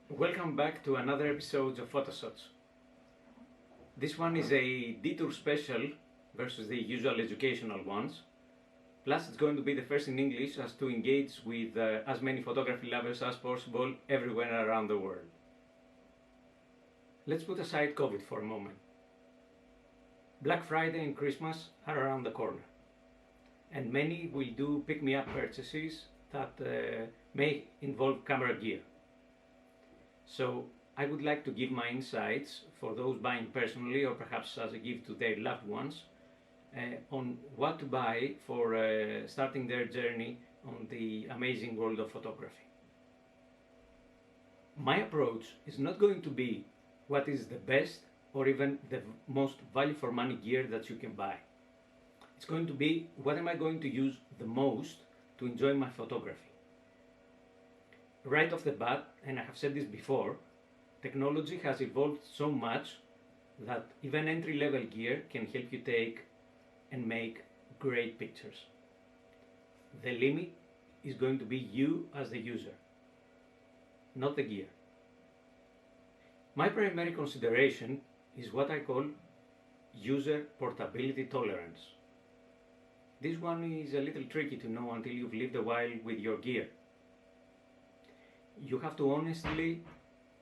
Welcome back to another episode of PHOTOSHOTS. This one is a detour special versus the usual educational ones. Plus it's going to be the first in English as to engage with as many photography lovers as possible everywhere around the world. Let's put aside COVID for a moment. Black Friday and Christmas are around the corner, and many will do pick-me-up purchases that may involve camera gear. So I would like to give my insights for those buying personally or perhaps as a gift to their loved ones on what to buy for starting their journey on the amazing world of photography. My approach is not going to be what is the best or even the most value for money gear that you can buy. It's going to be what am I going to use the most to enjoy my photography. Right off the bat, and I have said this before, technology has evolved so much that even entry-level gear can help you take and make great pictures. The limit is going to be you as the user, not the gear. My primary consideration is what I call user portability tolerance. This one is a little tricky to know until you've lived a while with your gear. You have to honestly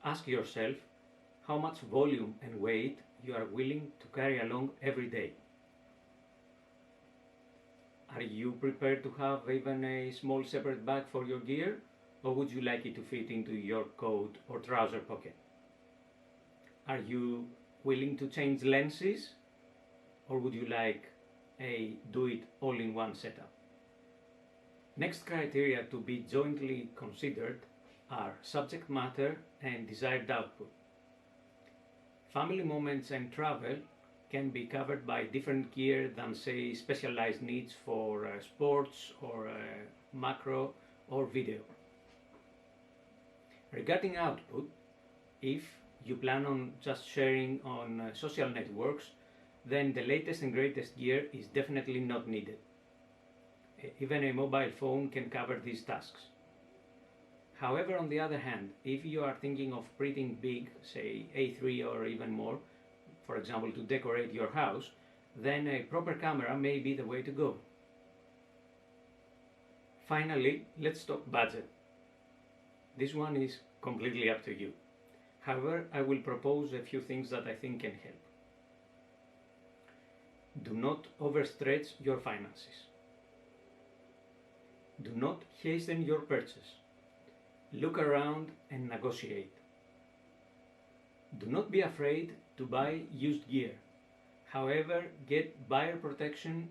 ask yourself how much volume and weight you are willing to carry along every day. Are you prepared to have even a small separate bag for your gear, or would you like it to fit into your coat or trouser pocket? Are you willing to change lenses, or would you like a do-it-all-in-one setup? Next criteria to be jointly considered are subject matter and desired output. Family moments and travel can be covered by different gear than, say, specialized needs for sports or macro or video. Regarding output, if you plan on just sharing on social networks, then the latest and greatest gear is definitely not needed. Even a mobile phone can cover these tasks. However, on the other hand, if you are thinking of printing big, say A3 or even more, for example to decorate your house, then a proper camera may be the way to go. Finally, let's talk budget. This one is completely up to you. However, I will propose a few things that I think can help. Do not overstretch your finances. Do not hasten your purchase. Look around and negotiate. Do not be afraid to buy used gear. However, get buyer protection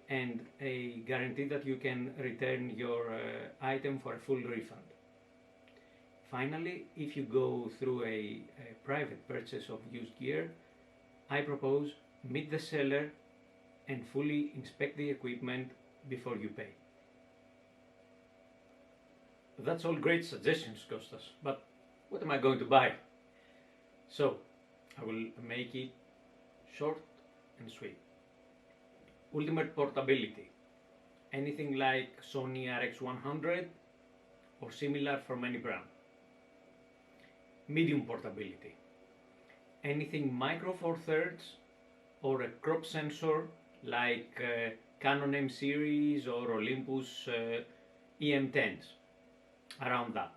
and a guarantee that you can return your item for a full refund. Finally, if you go through a private purchase of used gear, I propose meet the seller and fully inspect the equipment before you pay. That's all great suggestions, Kostas, but what am I going to buy? So, I will make it short and sweet. Ultimate portability. Anything like Sony RX100 or similar from any brand. Medium portability. Anything micro four thirds or a crop sensor like Canon M series or Olympus EM10s. Around that.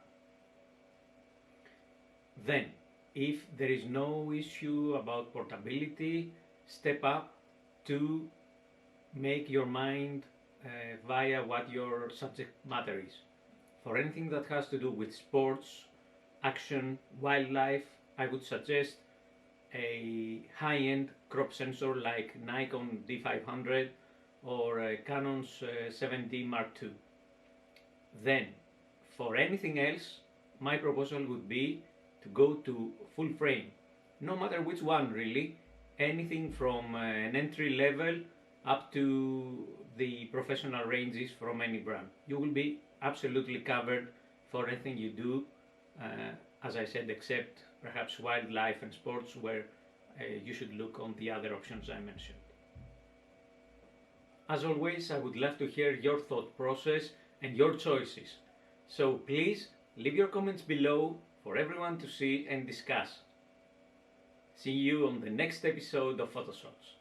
Then, if there is no issue about portability, step up to make your mind via what your subject matter is. For anything that has to do with sports, action, wildlife, I would suggest a high-end crop sensor like Nikon D500 or Canon's 7D Mark II. Then, for anything else, my proposal would be to go to full frame. No matter which one really, anything from an entry level up to the professional ranges from any brand. You will be absolutely covered for anything you do, as I said, except perhaps wildlife and sports where you should look on the other options I mentioned. As always, I would love to hear your thought process and your choices. So please leave your comments below for everyone to see and discuss. See you on the next episode of PHOTOSHOTS.